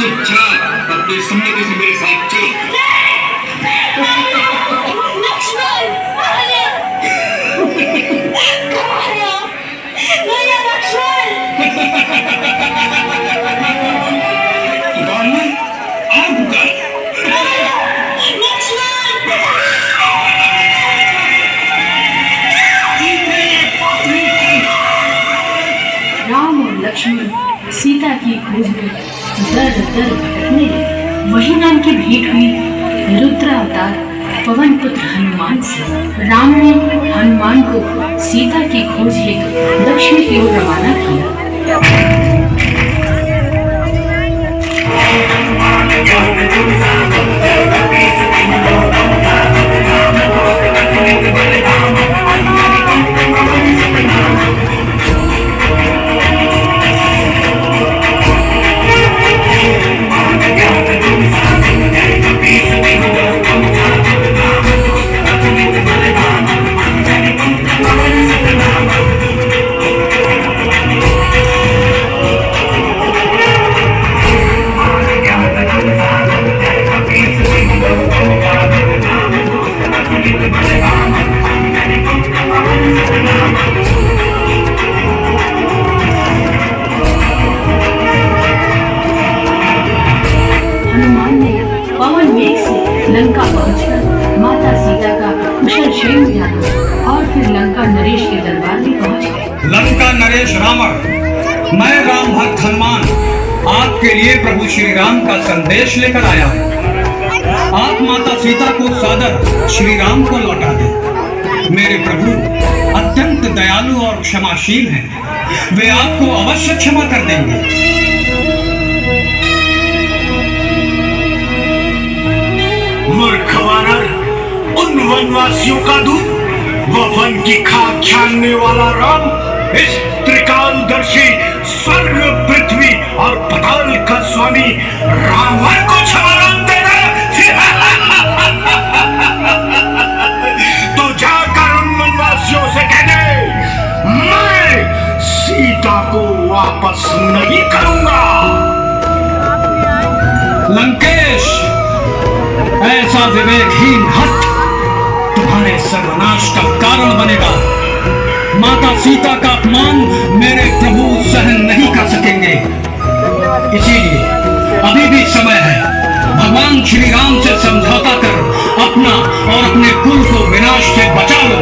चुपचाप अपनी सम्मति से मेरे साथ चल। लक्ष्मण, कहाँ है आप? मेरा लक्ष्मण! पुकारना, आ पुकार। राम और लक्ष्मण सीता की खोज में दर दर भटकने लगे। वही नाम की भेंट हुई रुद्र अवतार पवन पुत्र हनुमान से। राम ने हनुमान को सीता की खोज हेतु दक्षिण की ओर रवाना किया। लंका पहुंचकर माता सीता का कुशल क्षेम जाना और फिर लंका नरेश के दरबार में पहुंच गए। लंका नरेश रावण, मैं राम भक्त हनुमान आपके लिए प्रभु श्री राम का संदेश लेकर आया हूँ। आप माता सीता को सादर श्री राम को लौटा दें। मेरे प्रभु अत्यंत दयालु और क्षमाशील हैं, वे आपको अवश्य क्षमा कर देंगे। मूर्ख वानर, उन वनवासियों का दूत, वह वन की खाक छानने वाला राम, इस त्रिकालदर्शी स्वर्ग पृथ्वी और पाताल का स्वामी रावण को क्षमा देना। तो जाकर उन वनवासियों से कह दे, मैं सीता को वापस नहीं करूंगा। लंकेश, ऐसा विवेकहीन हट तुम्हारे सर्वनाश का कारण बनेगा। माता सीता का अपमान मेरे प्रभु सहन नहीं कर सकेंगे। इसीलिए अभी भी समय है, भगवान श्री राम से समझौता कर अपना और अपने कुल को विनाश से बचा लो।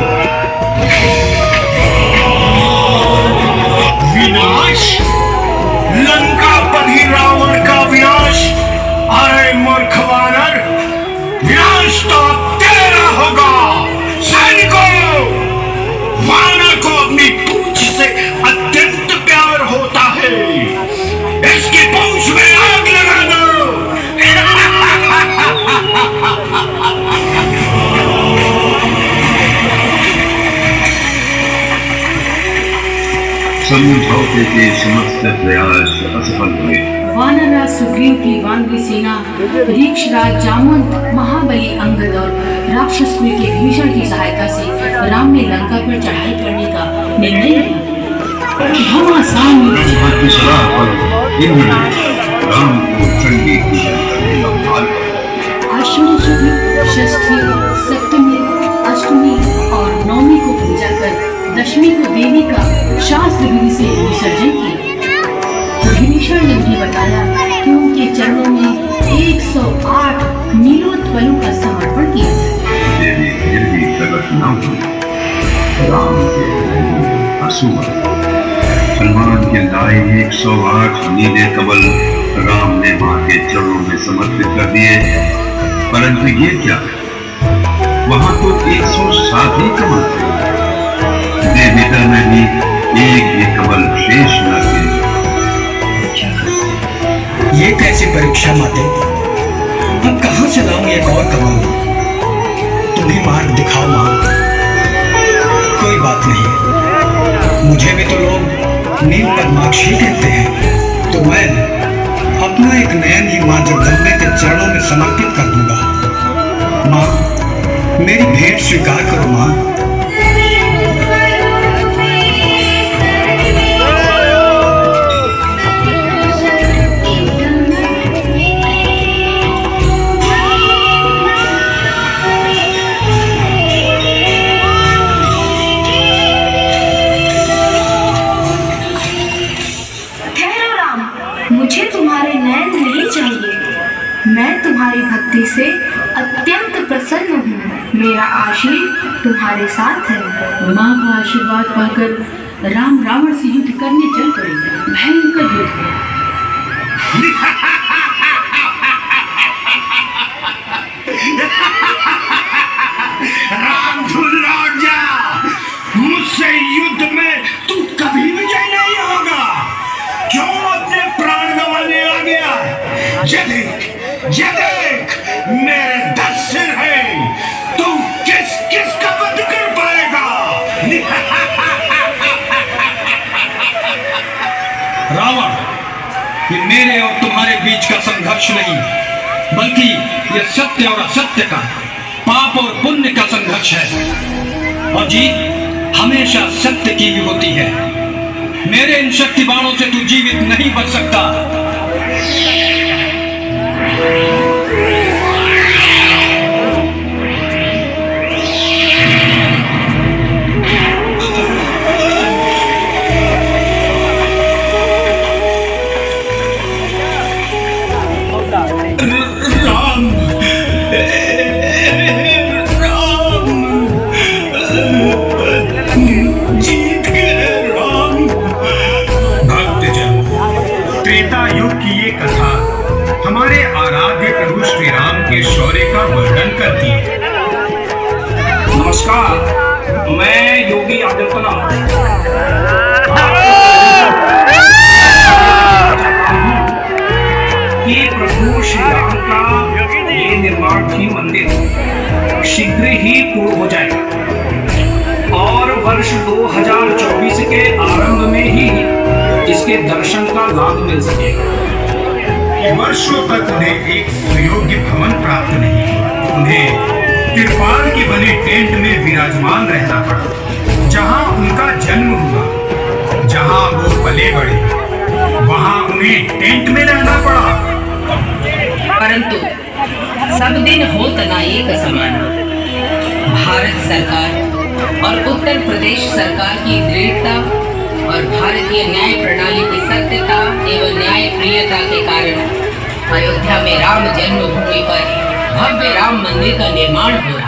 विनाश? लंकापति रावण का विनाश? अरे मूर्ख वानर, विनाश तो तेरा होगा। सैनिकों, वानर को अपनी पूंछ से अत्यंत प्यार होता है, इसकी पूंछ में आग लगा दो। समझौते के समस्त प्रयास असफल हुए। वानरराज सुग्रीव की वानरी सेना रीक्षराज जामवंत, महाबली अंगद और राक्षस कुल के भीषण की सहायता से राम ने लंका पर चढ़ाई करने का निर्णय लिया। हम आसान की सलाह पर इन्होंने राम को चंडी पूजन करने का भाल किया। अश्विनी शुक्ल षष्ठी, सप्तमी, अष्टमी और नवमी को पूजा कर दशमी को देवी का शास्त्र विधि से विसर्जन किया। विभीषण ने भी बताया कि उनके चरणों में 108 नीलोत्पलों का समर्पण किया जाए। देवी फिर भी प्रकट न हुई। राम के असूर हनुमान के लाए 108 नीले कमल राम ने मां के चरणों में समर्पित कर दिए। परंतु ये क्या, वहां तो 107 ही कमल थे। देवीता में भी एक भी कमल शेष न थे। ये कैसी परीक्षा माते, अब कहां से लाऊं एक और कमल? तुम ही मार्ग दिखाओ मां। कोई बात नहीं, मुझे भी तो लोग नील पद्माक्षी कहते हैं, तो मैं अपना एक नयन ही मां जगदम्बे के चरणों में समर्पित कर दूंगा। मां, मेरी भेंट स्वीकार करो मां। चैन नहीं चाहिए। मैं तुम्हारी भक्ति से अत्यंत प्रसन्न हूँ। मेरा आशीर्वाद तुम्हारे साथ है। माँ का आशीर्वाद पाकर राम रावण से युद्ध करने चल पड़े। भयंकर युद्ध हुआ। राम लौट जा। मुझसे युद्ध में तू कभी विजय नहीं होगा। क्यों अपने प्राण गंवाने आ गया? ये देख मेरे 10 सिर हैं। तू किस का वध कर पाएगा? रावण, ये मेरे और तुम्हारे बीच का संघर्ष नहीं, बल्कि ये सत्य और असत्य का, पाप और पुण्य का संघर्ष है। और जीत हमेशा सत्य की ही होती है। मेरे इन शक्ति बाणों से तू जीवित नहीं बच सकता। जीत गए राम। भक्तजन, त्रेता युग की ये कथा हमारे आराध्य प्रभु श्री राम के शौर्य का वर्णन करती है। नमस्कार, मैं योगी आदित्यनाथ ये प्रभु श्री राम का ये निर्माणाधीन मंदिर शीघ्र ही पूर्ण हो जाएगा और वर्ष 2024 के आरंभ में ही इसके दर्शन का लाभ मिल सकेगा। वर्षों तक उन्हें एक सुयोग्य भवन प्राप्त नहीं हुआ। उन्हें तिरपाल के बने टेंट में विराजमान रहना पड़ा। जहां उनका जन्म हुआ, जहां वो पले बड़े, वहां उन्हें टेंट में रहना पड़ा। परंतु सब दिन होत ना एक समान। भारत सरकार और उत्तर प्रदेश सरकार की दृढ़ता और भारतीय न्याय प्रणाली की सत्यता एवं न्याय प्रियता के कारण अयोध्या में राम जन्मभूमि पर भव्य राम मंदिर का निर्माण हो रहा है।